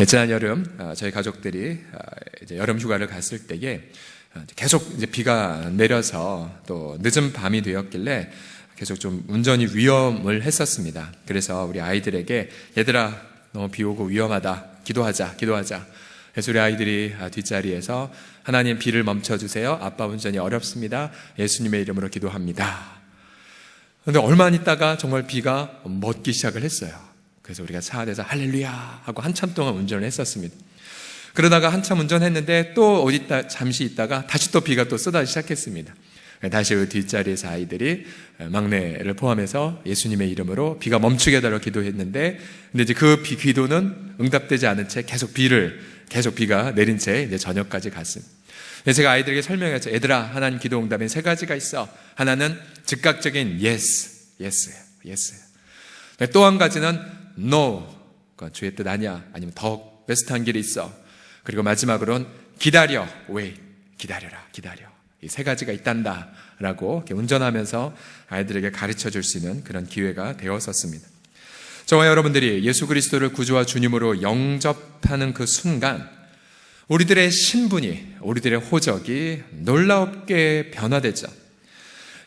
지난 여름 저희 가족들이 이제 여름 휴가를 갔을 때에 계속 이제 비가 내려서 또 늦은 밤이 되었길래 계속 좀 운전이 위험을 했었습니다. 그래서 우리 아이들에게 얘들아 너무 비 오고 위험하다, 기도하자. 그래서 우리 아이들이 뒷자리에서 하나님 비를 멈춰주세요, 아빠 운전이 어렵습니다, 예수님의 이름으로 기도합니다. 그런데 얼마 안 있다가 정말 비가 멎기 시작을 했어요. 그래서 우리가 차 안에서 할렐루야 하고 한참 동안 운전을 했었습니다. 그러다가 한참 운전했는데 또 잠시 있다가 다시 또 비가 또 쏟아지기 시작했습니다. 다시 그 뒷자리에서 아이들이 막내를 포함해서 예수님의 이름으로 비가 멈추게 해달라고 기도했는데, 근데 이제 그 기도는 응답되지 않은 채 계속 비가 내린 채 이제 저녁까지 갔습니다. 제가 아이들에게 설명했죠. 얘들아, 하나님 기도 응답엔 세 가지가 있어. 하나는 즉각적인 예스예요. 또 한 가지는 no, 주의 뜻 아니야, 아니면 더 베스트한 길이 있어. 그리고 마지막으로는 기다려, wait, 기다려. 이 세 가지가 있단다 라고 이렇게 운전하면서 아이들에게 가르쳐 줄 수 있는 그런 기회가 되었었습니다. 저와 여러분들이 예수 그리스도를 구주와 주님으로 영접하는 그 순간 우리들의 신분이, 우리들의 호적이 놀랍게 변화되죠.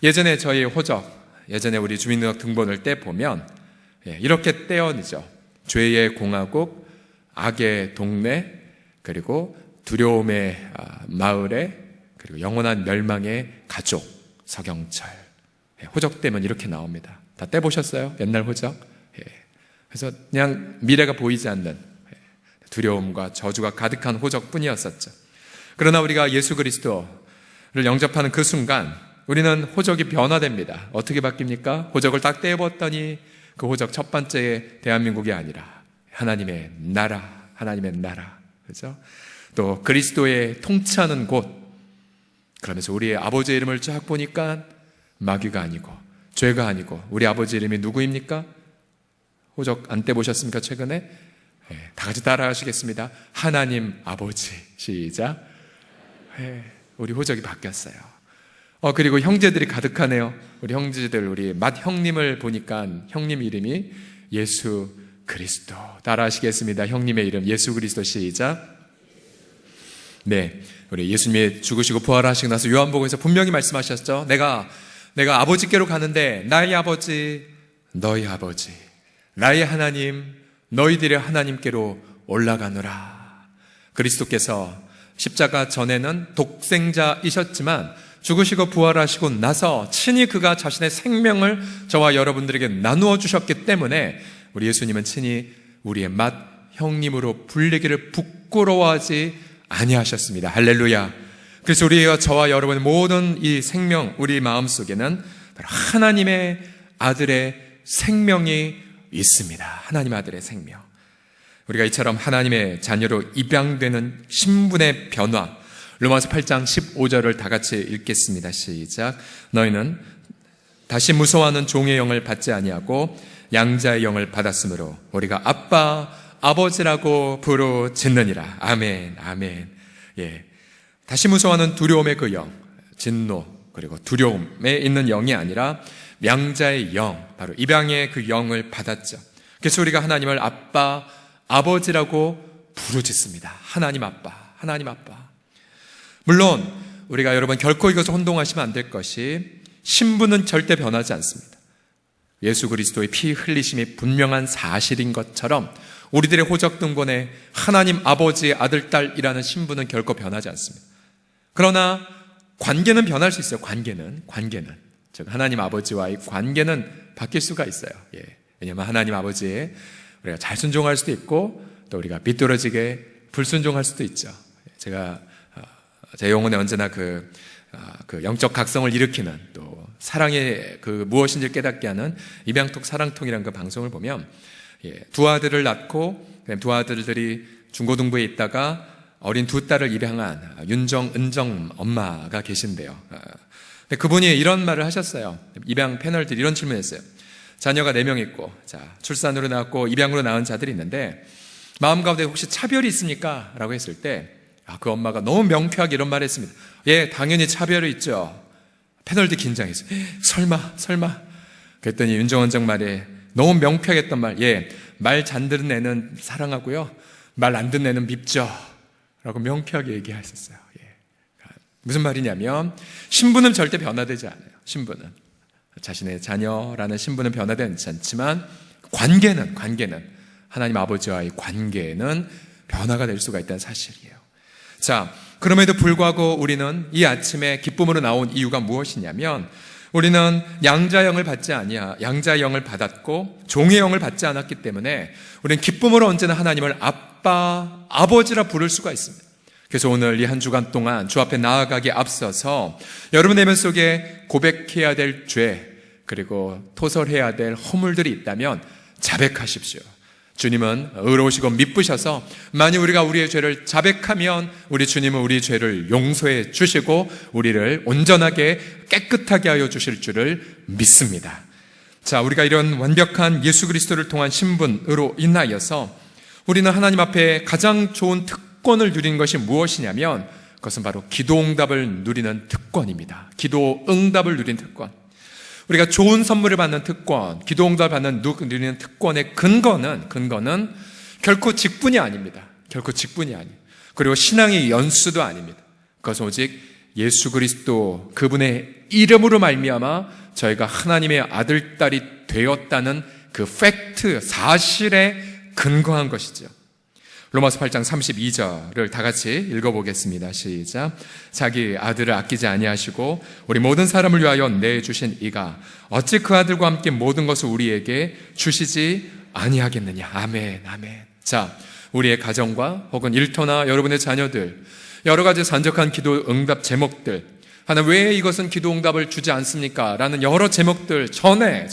예전에 저희 호적, 예전에 우리 주민등록 등본을 떼보면 이렇게 떼어내죠. 죄의 공화국, 악의 동네, 그리고 두려움의 마을에, 그리고 영원한 멸망의 가족, 서경철. 호적 떼면 이렇게 나옵니다. 다 떼보셨어요? 옛날 호적? 그래서 그냥 미래가 보이지 않는 두려움과 저주가 가득한 호적뿐이었었죠. 그러나 우리가 예수 그리스도를 영접하는 그 순간 우리는 호적이 변화됩니다. 어떻게 바뀝니까? 호적을 딱 떼봤더니 그 호적 첫 번째 대한민국이 아니라 하나님의 나라, 그렇죠? 또 그리스도의 통치하는 곳. 그러면서 우리의 아버지의 이름을 쫙 보니까 마귀가 아니고 죄가 아니고 우리 아버지 이름이 누구입니까? 호적 안 떼보셨습니까? 최근에? 다 같이 따라 하시겠습니다. 하나님 아버지. 시작. 우리 호적이 바뀌었어요. 그리고 형제들이 가득하네요. 우리 형제들, 우리 맏 형님을 보니까 형님 이름이 예수 그리스도. 따라 하시겠습니다. 형님의 이름 예수 그리스도. 시작. 네, 우리 예수님이 죽으시고 부활하시고 나서 요한복음에서 분명히 말씀하셨죠. 내가 아버지께로 가는데 나의 아버지, 너희 아버지, 나의 하나님, 너희들의 하나님께로 올라가노라. 그리스도께서 십자가 전에는 독생자이셨지만 죽으시고 부활하시고 나서 친히 그가 자신의 생명을 저와 여러분들에게 나누어 주셨기 때문에 우리 예수님은 친히 우리의 맏 형님으로 불리기를 부끄러워하지 아니하셨습니다. 할렐루야. 그래서 우리와 저와 여러분의 모든 이 생명, 우리 마음속에는 하나님의 아들의 생명이 있습니다. 하나님 아들의 생명. 우리가 이처럼 하나님의 자녀로 입양되는 신분의 변화, 로마서 8장 15절을 다 같이 읽겠습니다. 시작. 너희는 다시 무서워하는 종의 영을 받지 아니하고 양자의 영을 받았으므로 우리가 아빠, 아버지라고 부르짖느니라. 아멘. 다시 무서워하는 두려움의 그 영, 진노, 그리고 두려움에 있는 영이 아니라 양자의 영, 바로 입양의 그 영을 받았죠. 그래서 우리가 하나님을 아빠, 아버지라고 부르짖습니다. 하나님 아빠. 물론 우리가 여러분 결코 이것을 혼동하시면 안 될 것이 신분은 절대 변하지 않습니다. 예수 그리스도의 피 흘리심이 분명한 사실인 것처럼 우리들의 호적 등본에 하나님 아버지의 아들, 딸이라는 신분은 결코 변하지 않습니다. 그러나 관계는 변할 수 있어요. 관계는 즉 하나님 아버지와의 관계는 바뀔 수가 있어요. 왜냐하면 하나님 아버지에 우리가 잘 순종할 수도 있고 또 우리가 비뚤어지게 불순종할 수도 있죠. 제가 제 영혼에 언제나 그 영적 각성을 일으키는 또 사랑의 그 무엇인지 깨닫게 하는 입양톡 사랑통이라는 그 방송을 보면 두 아들을 낳고 두 아들들이 중고등부에 있다가 어린 두 딸을 입양한 윤정, 은정 엄마가 계신데요. 그분이 이런 말을 하셨어요. 입양 패널들이 이런 질문했어요. 자녀가 4명 있고, 출산으로 낳았고 입양으로 낳은 자들이 있는데 마음 가운데 혹시 차별이 있습니까? 라고 했을 때 그 엄마가 너무 명쾌하게 이런 말을 했습니다. 당연히 차별이 있죠. 패널들이 긴장했어요. 설마. 그랬더니 윤정 원장 말에 너무 명쾌하게 했던 말, 말 잔들은 애는 사랑하고요, 말 안 듣는 애는 밉죠 라고 명쾌하게 얘기하셨어요. 무슨 말이냐면 신부는 절대 변화되지 않아요. 신부는 자신의 자녀라는 신부는 변화되지 않지만 관계는 하나님 아버지와의 관계는 변화가 될 수가 있다는 사실이에요. 자, 그럼에도 불구하고 우리는 이 아침에 기쁨으로 나온 이유가 무엇이냐면 우리는 양자형을 받았고 종의 영을 받지 않았기 때문에 우리는 기쁨으로 언제나 하나님을 아빠, 아버지라 부를 수가 있습니다. 그래서 오늘 이 한 주간 동안 주 앞에 나아가기에 앞서서 여러분의 내면 속에 고백해야 될 죄, 그리고 토설해야 될 허물들이 있다면 자백하십시오. 주님은 의로우시고 미쁘셔서 만약 우리가 우리의 죄를 자백하면 우리 주님은 우리 죄를 용서해 주시고 우리를 온전하게 깨끗하게 하여 주실 줄을 믿습니다. 자, 우리가 이런 완벽한 예수 그리스도를 통한 신분으로 인하여서 우리는 하나님 앞에 가장 좋은 특권을 누리는 것이 무엇이냐면 그것은 바로 기도 응답을 누리는 특권입니다. 기도 응답을 누리는 특권. 우리가 좋은 선물을 받는 특권, 기도 응답을 누리는 특권의 근거는 결코 직분이 아닙니다. 결코 직분이 아니에요. 그리고 신앙의 연수도 아닙니다. 그것은 오직 예수 그리스도 그분의 이름으로 말미암아 저희가 하나님의 아들, 딸이 되었다는 그 팩트, 사실에 근거한 것이죠. 로마서 8장 32절을 다 같이 읽어보겠습니다. 시작. 자기 아들을 아끼지 아니하시고 우리 모든 사람을 위하여 내주신 이가 어찌 그 아들과 함께 모든 것을 우리에게 주시지 아니하겠느냐. 아멘, 아멘. 자, 우리의 가정과 혹은 일터나 여러분의 자녀들, 여러 가지 산적한 기도 응답 제목들, 하나님 왜 이것은 기도 응답을 주지 않습니까? 라는 여러 제목들 전에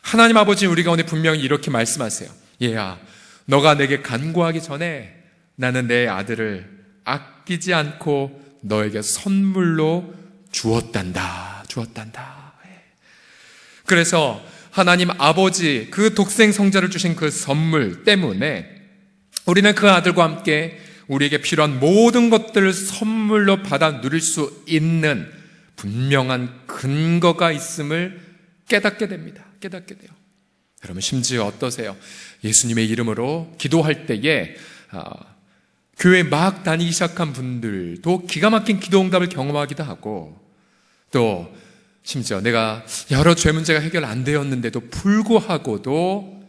하나님 아버지 우리 가운데 분명히 이렇게 말씀하세요. 얘야, 너가 내게 간구하기 전에 나는 내 아들을 아끼지 않고 너에게 선물로 주었단다. 그래서 하나님 아버지 그 독생 성자를 주신 그 선물 때문에 우리는 그 아들과 함께 우리에게 필요한 모든 것들을 선물로 받아 누릴 수 있는 분명한 근거가 있음을 깨닫게 됩니다. 깨닫게 돼요. 여러분 심지어 어떠세요? 예수님의 이름으로 기도할 때에 교회 막 다니기 시작한 분들도 기가 막힌 기도 응답을 경험하기도 하고 또 심지어 내가 여러 죄 문제가 해결 안 되었는데도 불구하고도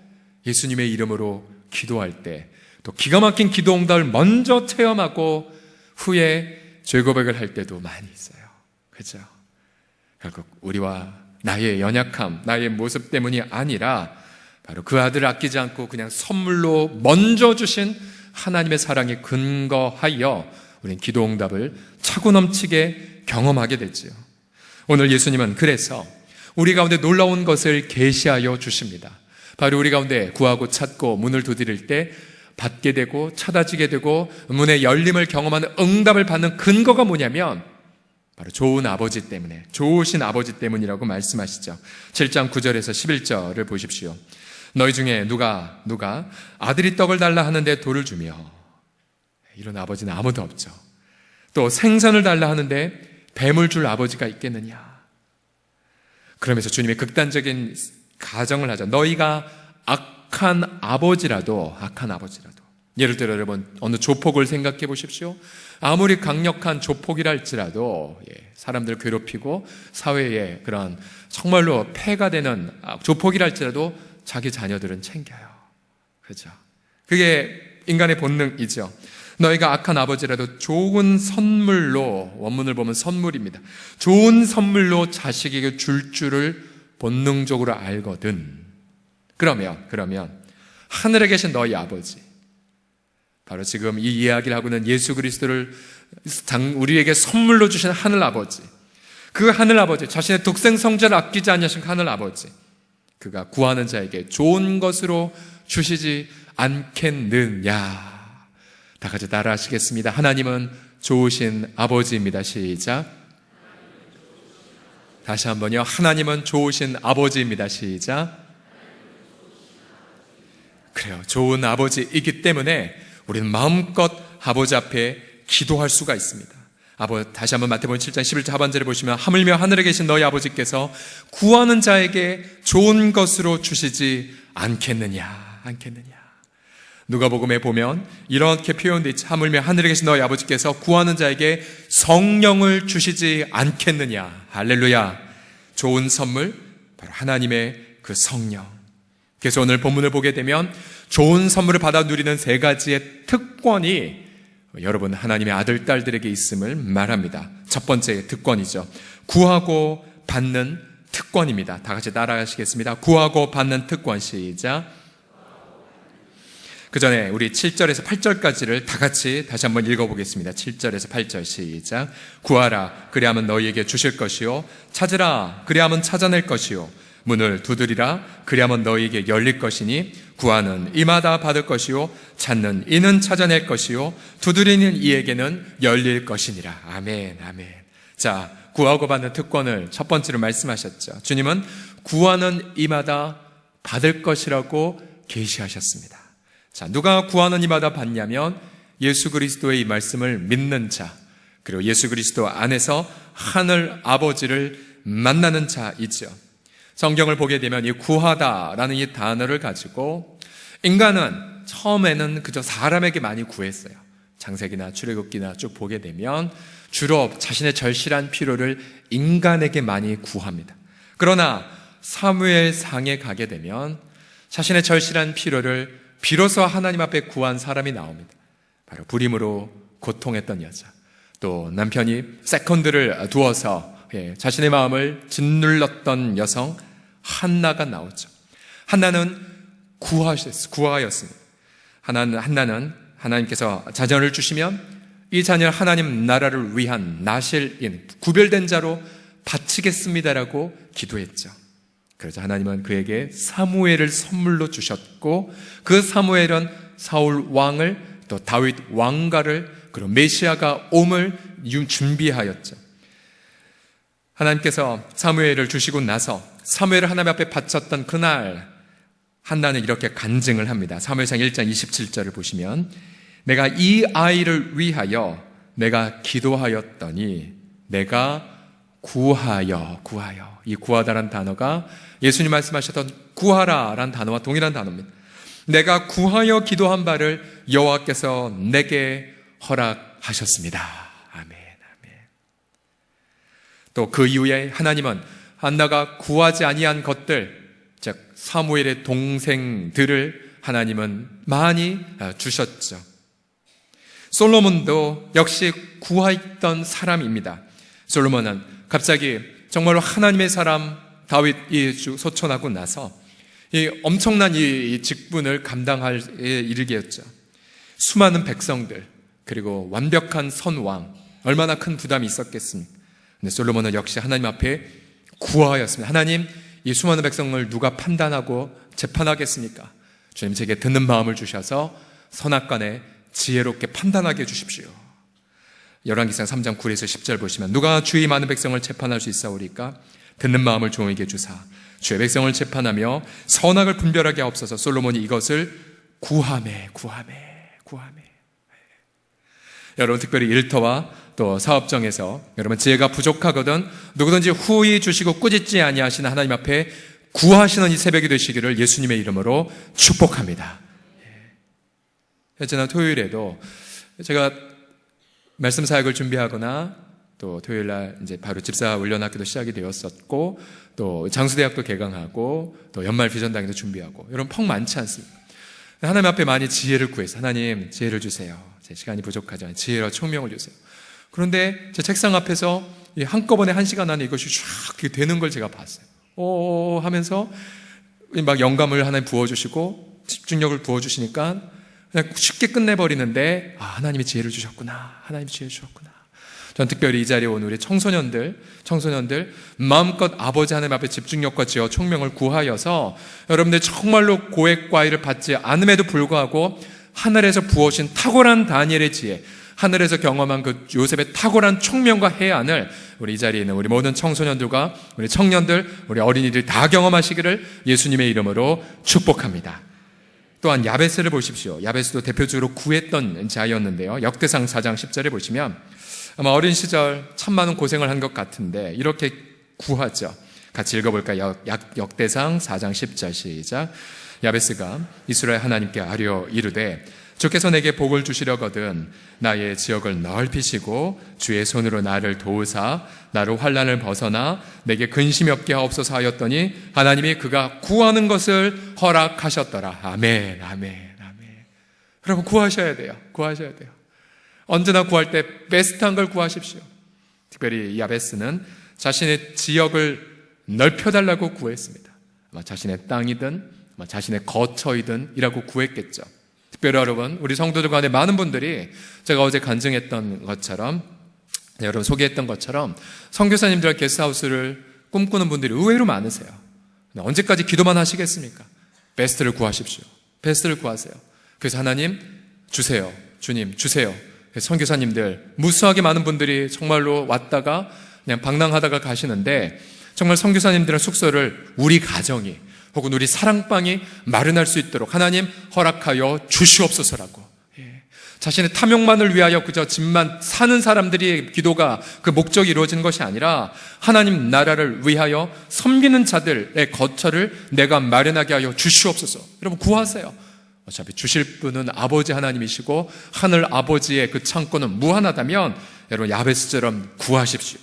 예수님의 이름으로 기도할 때 또 기가 막힌 기도 응답을 먼저 체험하고 후에 죄 고백을 할 때도 많이 있어요. 그렇죠? 결국 우리와 나의 연약함, 나의 모습 때문이 아니라 바로 그 아들을 아끼지 않고 그냥 선물로 먼저 주신 하나님의 사랑에 근거하여 우리는 기도 응답을 차고 넘치게 경험하게 됐지요. 오늘 예수님은 그래서 우리 가운데 놀라운 것을 계시하여 주십니다. 바로 우리 가운데 구하고 찾고 문을 두드릴 때 받게 되고 찾아지게 되고 문의 열림을 경험하는 응답을 받는 근거가 뭐냐면 바로 좋은 아버지 때문에, 좋으신 아버지 때문이라고 말씀하시죠. 7장 9절에서 11절을 보십시오. 너희 중에 누가 아들이 떡을 달라 하는데 돌을 주며, 이런 아버지는 아무도 없죠. 또 생선을 달라 하는데 뱀을 줄 아버지가 있겠느냐. 그러면서 주님의 극단적인 가정을 하죠. 너희가 악한 아버지라도 예를 들어 여러분 어느 조폭을 생각해 보십시오. 아무리 강력한 조폭이라 할지라도 사람들을 괴롭히고 사회에 그런 정말로 폐가 되는 조폭이라 할지라도 자기 자녀들은 챙겨요. 그렇죠? 그게 인간의 본능이죠. 너희가 악한 아버지라도 좋은 선물로, 원문을 보면 선물입니다. 좋은 선물로 자식에게 줄 줄을 본능적으로 알거든. 그러면 하늘에 계신 너희 아버지, 바로 지금 이 이야기를 하고 있는 예수 그리스도를 우리에게 선물로 주신 하늘 아버지, 그 하늘 아버지, 자신의 독생 성자를 아끼지 않으신 하늘 아버지, 그가 구하는 자에게 좋은 것으로 주시지 않겠느냐. 다 같이 따라 하시겠습니다. 하나님은 좋으신 아버지입니다. 시작. 다시 한번요. 하나님은 좋으신 아버지입니다. 시작. 그래요. 좋은 아버지이기 때문에 우리는 마음껏 아버지 앞에 기도할 수가 있습니다. 다시 한번 마태복음 7장 11절 하반절에 보시면 하물며 하늘에 계신 너희 아버지께서 구하는 자에게 좋은 것으로 주시지 않겠느냐. 누가복음에 보면 이렇게 표현되어 있지. 하물며 하늘에 계신 너희 아버지께서 구하는 자에게 성령을 주시지 않겠느냐. 할렐루야. 좋은 선물, 바로 하나님의 그 성령. 그래서 오늘 본문을 보게 되면 좋은 선물을 받아 누리는 세 가지의 특권이 여러분 하나님의 아들, 딸들에게 있음을 말합니다. 첫 번째 특권이죠. 구하고 받는 특권입니다. 다 같이 따라하시겠습니다. 구하고 받는 특권. 시작. 그 전에 우리 7절에서 8절까지를 다 같이 다시 한번 읽어보겠습니다. 7절에서 8절 시작. 구하라 그리하면 너희에게 주실 것이요 찾으라 그리하면 찾아낼 것이요 문을 두드리라 그리하면 너희에게 열릴 것이니 구하는 이마다 받을 것이요 찾는 이는 찾아낼 것이요 두드리는 이에게는 열릴 것이니라. 아멘, 아멘. 자, 구하고 받는 특권을 첫 번째로 말씀하셨죠. 주님은 구하는 이마다 받을 것이라고 계시하셨습니다. 자, 누가 구하는 이마다 받냐면 예수 그리스도의 이 말씀을 믿는 자, 그리고 예수 그리스도 안에서 하늘 아버지를 만나는 자이죠. 성경을 보게 되면 이 구하다라는 이 단어를 가지고 인간은 처음에는 그저 사람에게 많이 구했어요. 창세기나 출애굽기나 쭉 보게 되면 주로 자신의 절실한 필요를 인간에게 많이 구합니다. 그러나 사무엘상에 가게 되면 자신의 절실한 필요를 비로소 하나님 앞에 구한 사람이 나옵니다. 바로 불임으로 고통했던 여자, 또 남편이 세컨드를 두어서 자신의 마음을 짓눌렀던 여성 한나가 나오죠. 한나는 구하였습니다. 한나는 하나님께서 자녀를 주시면 이 자녀를 하나님 나라를 위한 나실인 구별된 자로 바치겠습니다라고 기도했죠. 그래서 하나님은 그에게 사무엘을 선물로 주셨고 그 사무엘은 사울 왕을 또 다윗 왕가를 그리고 메시아가 옴을 준비하였죠. 하나님께서 사무엘을 주시고 나서 사무엘을 하나님 앞에 바쳤던 그날 한나는 이렇게 간증을 합니다. 사무엘상 1장 27절을 보시면 내가 이 아이를 위하여 내가 기도하였더니 내가 구하여 이 구하다라는 단어가 예수님 말씀하셨던 구하라라는 단어와 동일한 단어입니다. 내가 구하여 기도한 바를 여호와께서 내게 허락하셨습니다. 아멘, 아멘. 또 그 이후에 하나님은 한나가 구하지 아니한 것들, 즉 사무엘의 동생들을 하나님은 많이 주셨죠. 솔로몬도 역시 구하였던 사람입니다. 솔로몬은 갑자기 정말로 하나님의 사람 다윗이 소천하고 나서 이 엄청난 이 직분을 감당할 이르게였죠. 수많은 백성들 그리고 완벽한 선왕, 얼마나 큰 부담이 있었겠습니까? 근데 솔로몬은 역시 하나님 앞에 구하였습니다. 하나님, 이 수많은 백성을 누가 판단하고 재판하겠습니까? 주님 제게 듣는 마음을 주셔서 선악간에 지혜롭게 판단하게 해주십시오. 열왕기상 3장 9에서 10절 보시면 누가 주의 많은 백성을 재판할 수 있사오리까? 듣는 마음을 종에게 주사 주의 백성을 재판하며 선악을 분별하게 하옵소서. 솔로몬이 이것을 구하매. 여러분 특별히 일터와 또 사업정에서 여러분 지혜가 부족하거든 누구든지 후히 주시고 꾸짖지 아니하시는 하나님 앞에 구하시는 이 새벽이 되시기를 예수님의 이름으로 축복합니다. 지난 토요일에도 제가 말씀 사역을 준비하거나 또 토요일날 이제 바로 집사 훈련학교도 시작이 되었었고 또 장수대학도 개강하고 또 연말 비전당에도 준비하고 여러분 펑 많지 않습니까? 하나님 앞에 많이 지혜를 구해서 하나님 지혜를 주세요. 제 시간이 부족하지만 지혜와 총명을 주세요. 그런데 제 책상 앞에서 한꺼번에 1시간 안에 이것이 쫙 되는 걸 제가 봤어요. 하면서 막 영감을 하나님 부어주시고 집중력을 부어주시니까 그냥 쉽게 끝내버리는데 하나님이 지혜를 주셨구나. 하나님이 지혜를 주셨구나. 전 특별히 이 자리에 온 우리 청소년들 마음껏 아버지 하나님 앞에 집중력과 지혜와 총명을 구하여서 여러분들 정말로 고액 과외를 받지 않음에도 불구하고 하늘에서 부어신 탁월한 다니엘의 지혜, 하늘에서 경험한 그 요셉의 탁월한 총명과 해안을 우리 이 자리에 있는 우리 모든 청소년들과 우리 청년들, 우리 어린이들이 다 경험하시기를 예수님의 이름으로 축복합니다. 또한 야베스를 보십시오. 야베스도 대표적으로 구했던 자였는데요. 역대상 4장 10절에 보시면 아마 어린 시절 참 많은 고생을 한 것 같은데 이렇게 구하죠. 같이 읽어볼까요? 역대상 4장 10절 시작. 야베스가 이스라엘 하나님께 아뢰어 이르되 주께서 내게 복을 주시려거든 나의 지역을 넓히시고 주의 손으로 나를 도우사 나로 환난을 벗어나 내게 근심이 없게 하옵소서 하였더니 하나님이 그가 구하는 것을 허락하셨더라. 아멘, 아멘, 아멘. 여러분, 구하셔야 돼요. 구하셔야 돼요. 언제나 구할 때 베스트한 걸 구하십시오. 특별히 야베스는 자신의 지역을 넓혀달라고 구했습니다. 아마 자신의 땅이든 아마 자신의 거처이든 이라고 구했겠죠. 특별히 여러분, 우리 성도들 가운데 많은 분들이 제가 어제 간증했던 것처럼, 여러분 소개했던 것처럼 선교사님들과 게스트하우스를 꿈꾸는 분들이 의외로 많으세요. 언제까지 기도만 하시겠습니까? 베스트를 구하십시오. 베스트를 구하세요. 그래서 하나님 주세요. 주님 주세요. 선교사님들, 무수하게 많은 분들이 정말로 왔다가 그냥 방랑하다가 가시는데, 정말 선교사님들의 숙소를 우리 가정이 혹은 우리 사랑방이 마련할 수 있도록 하나님 허락하여 주시옵소서라고. 자신의 탐욕만을 위하여 그저 집만 사는 사람들이 기도가 그 목적이 이루어지는 것이 아니라 하나님 나라를 위하여 섬기는 자들의 거처를 내가 마련하게 하여 주시옵소서. 여러분, 구하세요. 어차피 주실 분은 아버지 하나님이시고 하늘 아버지의 그 창고는 무한하다면 여러분 야베스처럼 구하십시오.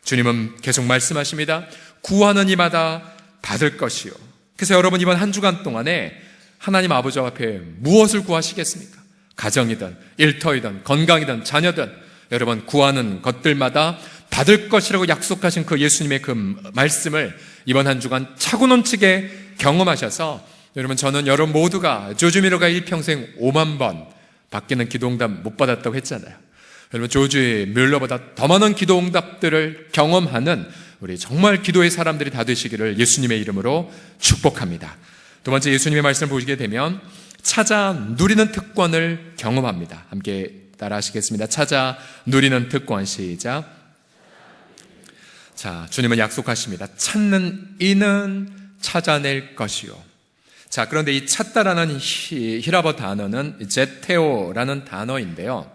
주님은 계속 말씀하십니다. 구하는 이마다 받을 것이요. 그래서 여러분, 이번 한 주간 동안에 하나님 아버지 앞에 무엇을 구하시겠습니까? 가정이든 일터이든 건강이든 자녀든 여러분 구하는 것들마다 받을 것이라고 약속하신 그 예수님의 그 말씀을 이번 한 주간 차고 넘치게 경험하셔서, 여러분, 저는 여러분 모두가 조주미로가 일평생 5만 번 받기는 기도응답 못 받았다고 했잖아요. 여러분, 조지 뮬러보다 더 많은 기도응답들을 경험하는 우리 정말 기도의 사람들이 다 되시기를 예수님의 이름으로 축복합니다. 두 번째, 예수님의 말씀을 보시게 되면 찾아 누리는 특권을 경험합니다. 함께 따라 하시겠습니다. 찾아 누리는 특권. 시작. 자, 주님은 약속하십니다. 찾는 이는 찾아낼 것이요. 자, 그런데 이 찾다라는 히라버 단어는 제테오라는 단어인데요.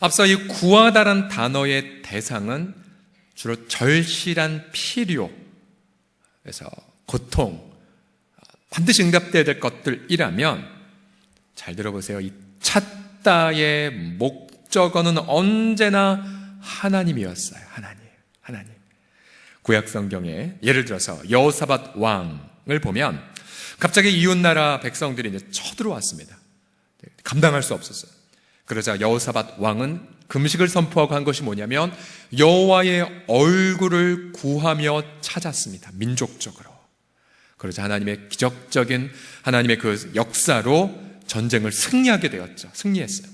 앞서 이 구하다라는 단어의 대상은 주로 절실한 필요, 그래서 고통, 반드시 응답돼야 될 것들이라면, 잘 들어보세요. 이 찾다의 목적어는 언제나 하나님이었어요. 하나님. 구약 성경에 예를 들어서 여호사밧 왕을 보면 갑자기 이웃나라 백성들이 이제 쳐들어왔습니다. 감당할 수 없었어요. 그러자 여호사밧 왕은 금식을 선포하고 한 것이 뭐냐면 여호와의 얼굴을 구하며 찾았습니다. 민족적으로. 그러자 하나님의 기적적인 하나님의 그 역사로 전쟁을 승리하게 되었죠. 승리했어요.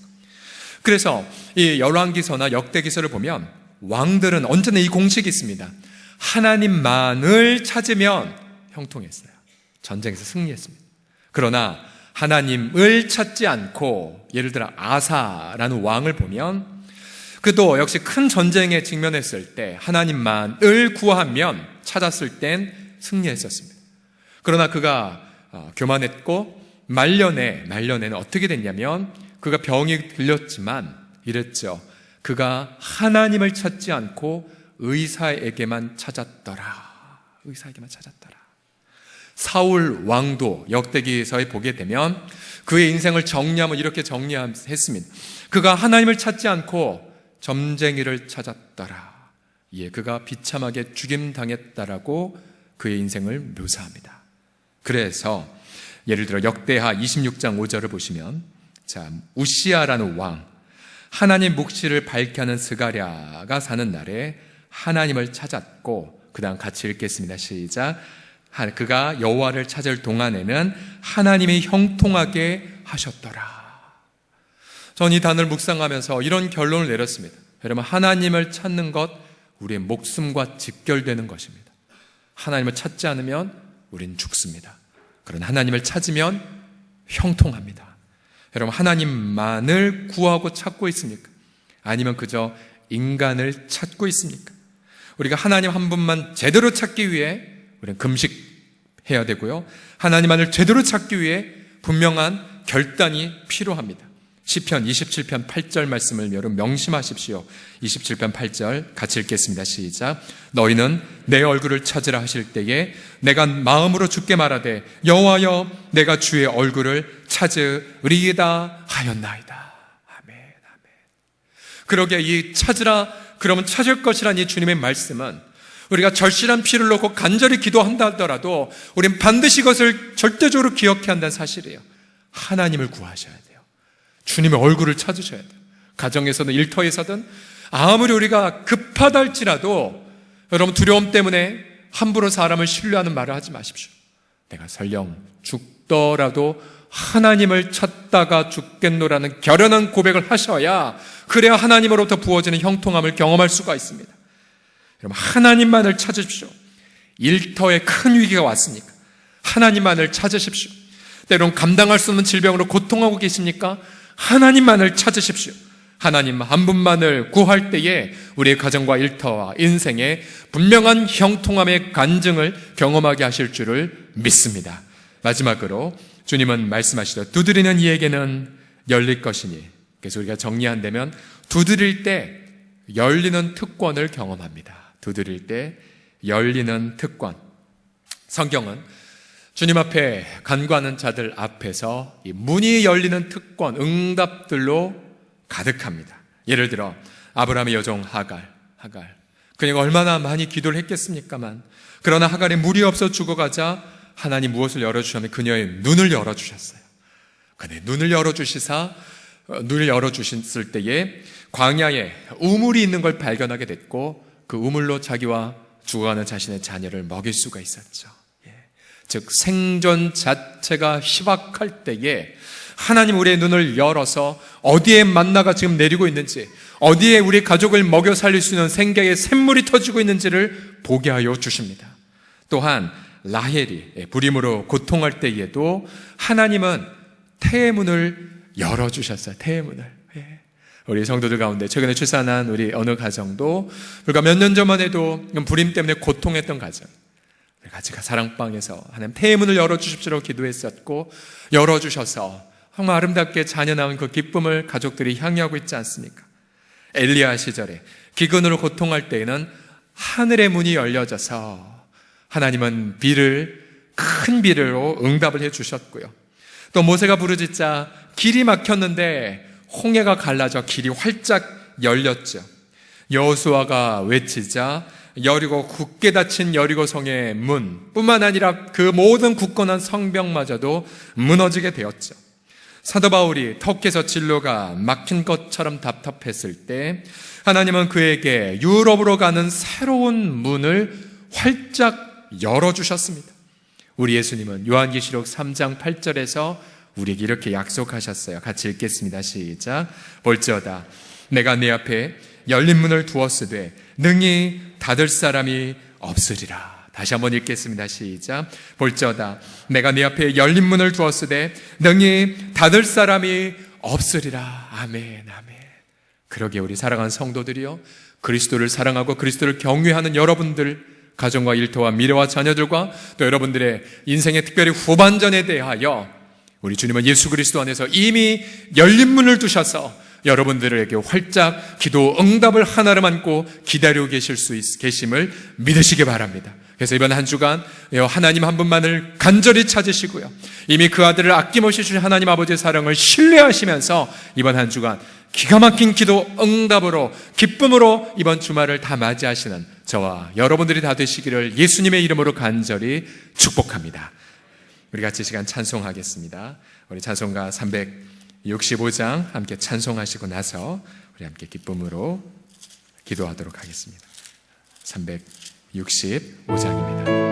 그래서 이 열왕기서나 역대기서를 보면 왕들은 언제나 이 공식이 있습니다. 하나님만을 찾으면 형통했어요. 전쟁에서 승리했습니다. 그러나 하나님을 찾지 않고, 예를 들어 아사라는 왕을 보면 그도 역시 큰 전쟁에 직면했을 때 하나님만을 구하면 찾았을 땐 승리했었습니다. 그러나 그가 교만했고 말년에는 어떻게 됐냐면, 그가 병이 들렸지만 이랬죠. 그가 하나님을 찾지 않고 의사에게만 찾았더라. 사울 왕도 역대기서에 보게 되면 그의 인생을 정리하면 이렇게 정리했습니다. 그가 하나님을 찾지 않고 점쟁이를 찾았더라. 그가 비참하게 죽임당했다라고 그의 인생을 묘사합니다. 그래서 예를 들어 역대하 26장 5절을 보시면, 자, 우시아라는 왕, 하나님 묵시를 밝게 하는 스가랴가 사는 날에 하나님을 찾았고, 그 다음 같이 읽겠습니다. 시작. 그가 여호와를 찾을 동안에는 하나님이 형통하게 하셨더라. 전 이 단어를 묵상하면서 이런 결론을 내렸습니다. 여러분, 하나님을 찾는 것, 우리의 목숨과 직결되는 것입니다. 하나님을 찾지 않으면 우린 죽습니다. 그러나 하나님을 찾으면 형통합니다. 여러분, 하나님만을 구하고 찾고 있습니까? 아니면 그저 인간을 찾고 있습니까? 우리가 하나님 한 분만 제대로 찾기 위해 우리는 금식해야 되고요, 하나님만을 제대로 찾기 위해 분명한 결단이 필요합니다. 시편 27편 8절 말씀을 여러분 명심하십시오. 27편 8절 같이 읽겠습니다. 시작. 너희는 내 얼굴을 찾으라 하실 때에 내가 마음으로 주께 말하되 여호와여 내가 주의 얼굴을 찾으리이다 하였나이다. 아멘, 아멘. 그러게 이 찾으라 그러면 찾을 것이란 이 주님의 말씀은 우리가 절실한 피를 놓고 간절히 기도한다 하더라도 우린 반드시 이것을 절대적으로 기억해야 한다는 사실이에요. 하나님을 구하셔야 돼요. 주님의 얼굴을 찾으셔야 돼요. 가정에서든 일터에서든 아무리 우리가 급하다 할지라도 여러분 두려움 때문에 함부로 사람을 신뢰하는 말을 하지 마십시오. 내가 설령 죽더라도 하나님을 찾다가 죽겠노라는 결연한 고백을 하셔야 그래야 하나님으로부터 부어지는 형통함을 경험할 수가 있습니다. 여러분 하나님만을 찾으십시오. 일터에 큰 위기가 왔으니까 하나님만을 찾으십시오. 때론 감당할 수 없는 질병으로 고통하고 계십니까? 하나님만을 찾으십시오. 하나님 한 분만을 구할 때에 우리의 가정과 일터와 인생에 분명한 형통함의 간증을 경험하게 하실 줄을 믿습니다. 마지막으로 주님은 말씀하시죠. 두드리는 이에게는 열릴 것이니. 그래서 우리가 정리한다면 두드릴 때 열리는 특권을 경험합니다. 두드릴 때 열리는 특권. 성경은 주님 앞에 간구하는 자들 앞에서 이 문이 열리는 특권, 응답들로 가득합니다. 예를 들어 아브라함의 여종 하갈. 그녀가 얼마나 많이 기도를 했겠습니까만 그러나 하갈이 물이 없어 죽어가자 하나님 무엇을 열어주셨냐면 그녀의 눈을 열어주셨어요. 그녀의 눈을 열어주셨을 때에 광야에 우물이 있는 걸 발견하게 됐고 그 우물로 자기와 죽어가는 자신의 자녀를 먹일 수가 있었죠. 즉 생존 자체가 희박할 때에 하나님 우리의 눈을 열어서 어디에 만나가 지금 내리고 있는지, 어디에 우리 가족을 먹여 살릴 수 있는 생계의 샘물이 터지고 있는지를 보게 하여 주십니다. 또한 라헬이 불임으로 고통할 때에도 하나님은 태의 문을 열어주셨어요. 태의 문을. 우리 성도들 가운데 최근에 출산한 우리 어느 가정도 불과 몇 년 전만 해도 불임 때문에 고통했던 가정, 같이 사랑방에서 하나님 태의 문을 열어주십시오 기도했었고 열어주셔서 정말 아름답게 자녀 낳은 그 기쁨을 가족들이 향유하고 있지 않습니까? 엘리야 시절에 기근으로 고통할 때에는 하늘의 문이 열려져서 하나님은 큰 비를로 응답을 해주셨고요. 또 모세가 부르짖자 길이 막혔는데 홍해가 갈라져 길이 활짝 열렸죠. 여호수아가 외치자 여리고 굳게 닫힌 여리고성의 문 뿐만 아니라 그 모든 굳건한 성벽마저도 무너지게 되었죠. 사도 바울이 터키에서 진로가 막힌 것처럼 답답했을 때 하나님은 그에게 유럽으로 가는 새로운 문을 활짝 열어주셨습니다. 우리 예수님은 요한계시록 3장 8절에서 우리에게 이렇게 약속하셨어요. 같이 읽겠습니다. 시작. 볼지어다 내가 네 앞에 열린 문을 두었으되 능히 닫을 사람이 없으리라. 다시 한번 읽겠습니다. 시작. 볼지어다 내가 네 앞에 열린 문을 두었으되 능히 닫을 사람이 없으리라. 아멘, 아멘. 그러게 우리 사랑하는 성도들이요, 그리스도를 사랑하고 그리스도를 경외하는 여러분들 가정과 일터와 미래와 자녀들과 또 여러분들의 인생의 특별히 후반전에 대하여 우리 주님은 예수 그리스도 안에서 이미 열린 문을 두셔서 여러분들에게 활짝 기도 응답을 하나를 안고 기다리고 계심을 믿으시기 바랍니다. 그래서 이번 한 주간 하나님 한 분만을 간절히 찾으시고요, 이미 그 아들을 아낌없이 주신 하나님 아버지의 사랑을 신뢰하시면서 이번 한 주간 기가 막힌 기도 응답으로 기쁨으로 이번 주말을 다 맞이하시는 저와 여러분들이 다 되시기를 예수님의 이름으로 간절히 축복합니다. 우리 같이 시간 찬송하겠습니다. 우리 찬송가 365장 함께 찬송하시고 나서 우리 함께 기쁨으로 기도하도록 하겠습니다. 365장입니다.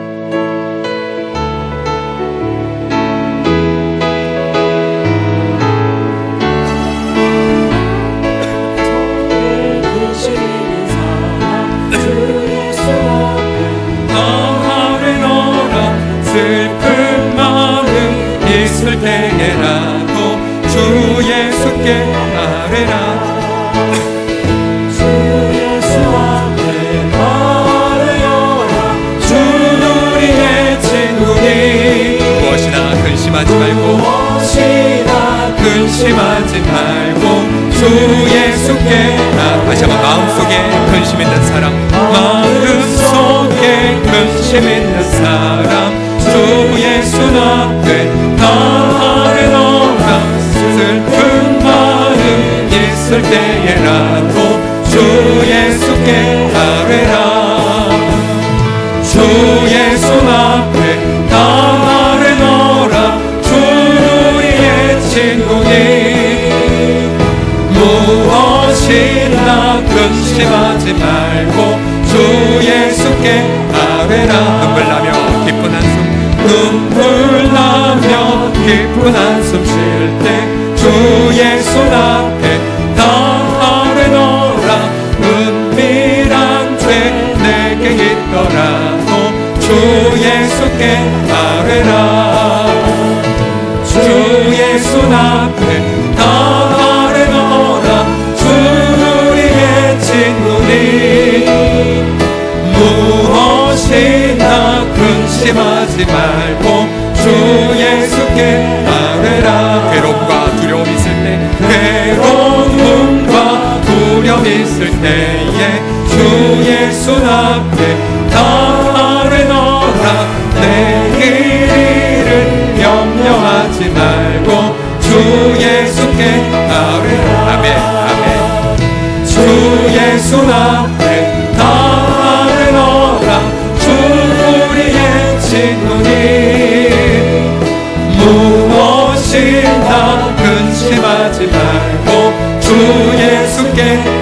슬픈 마음 있을 때에라도 주 예수께 아뢰라. 주 예수 앞에 걸어요. 주는 우리의 친구니 무엇이나 근심하지 말고 믿는 사람 주 예수 앞에 다 아뢰노라. 슬픈 마음 있을 때에라도 주 예수께 아뢰라. 주 예수 앞에 다 아뢰노라. 주는 우리의 친구니 무엇이나 근심하지 말고 주 예수께 아뢰라. 눈물 나며 기쁜 한숨, 눈물 나며 기쁜 한숨 쉴 때 주 예수 앞에 다 아뢰노라. 은밀한 죄 내게 있더라도 주 예수께 아뢰라. 주 예수 앞에 다 아뢰노라. 주는 우리의 친구니 무엇이나 근심하지 말고 주 예수께 아뢰라. 괴로움과 두려움 있을 때, 괴로움과 두려움 있을 때에 주 예수 앞에 다 아뢰노라. 내일 일을 염려하지 말고 주 예수께 아뢰라. 아멘, 아멘. 주 예수 앞에 다 아뢰노라. 주 우리의 친구니 무엇이나 근심하지 말고 주 예수께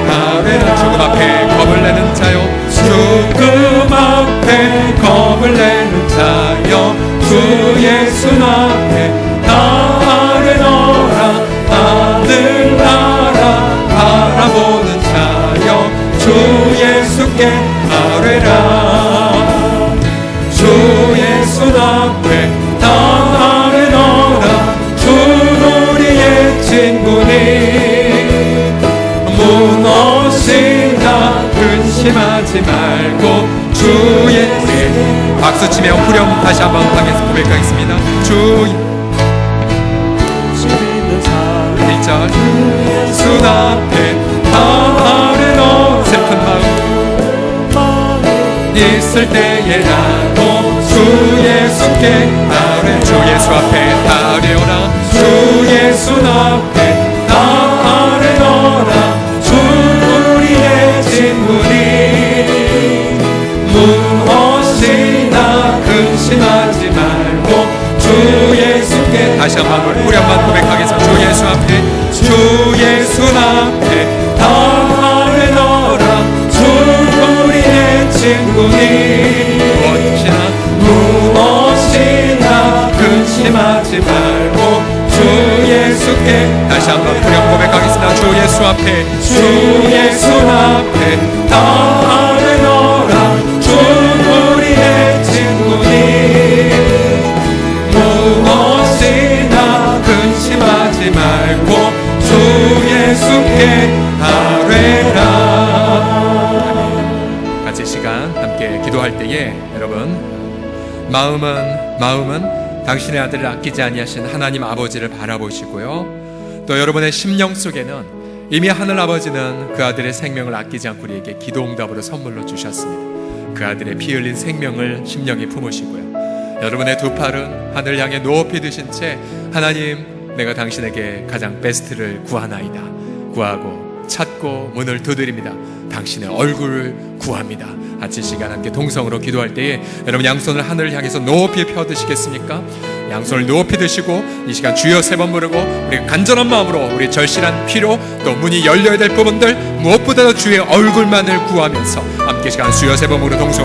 아뢰라. 죽음 앞에 겁을 내는 자요, 죽음 앞에 겁을 내는 자요, 주 예수 앞에 다 아뢰노라. 하늘나라 바라보는 자요, 주 예수께 아뢰라. 주 예수 앞에 다 아뢰노라. 주 우리의 친구니 무엇이나 근심하지 말고 주 예수. 박수치며 후렴 다시 한번 고백하겠습니다. 주 1절 예수 앞에 다 아뢰노라. 슬픈 마음 있을 때에라도 주 예수께 아뢰. 주 예수 앞에 다 아뢰오라. 주 예수 앞에 다 아뢰노라. 주 우리의 친구니 무엇이나 근심하지 말고 주 예수께. 다시 한번 후렴만 고백하겠습니다. 주 예수 앞에, 주 예수 앞에 다 아뢰노라. 주 우리의 친구니 무엇이나 근심하지 말고 주 예수께. 다시 한번 후렴 고백하겠습니다. 주 예수 앞에, 주 예수 앞에 다 아뢰노라. 주 우리의 친구니 무엇이나 근심하지 말고 주 예수께 아뢰라. 같이 시간 함께 기도할 때에 여러분 마음은 당신의 아들을 아끼지 아니하신 하나님 아버지를 바라보시고요, 또 여러분의 심령 속에는 이미 하늘 아버지는 그 아들의 생명을 아끼지 않고 우리에게 기도응답으로 선물로 주셨습니다. 그 아들의 피 흘린 생명을 심령에 품으시고요, 여러분의 두 팔은 하늘 향해 높이 드신 채 하나님, 내가 당신에게 가장 베스트를 구하나이다. 구하고 찾고 문을 두드립니다. 당신의 얼굴을 구합니다. 같이 시간 함께 동성으로 기도할 때에 여러분 양손을 하늘을 향해서 높이 펴드시겠습니까? 양손을 높이 드시고 이 시간 주여 세 번 부르고 우리 간절한 마음으로 우리 절실한 피로 또 문이 열려야 될 부분들 무엇보다도 주의 얼굴만을 구하면서 함께 시간 주여 세 번 부르고 동성으로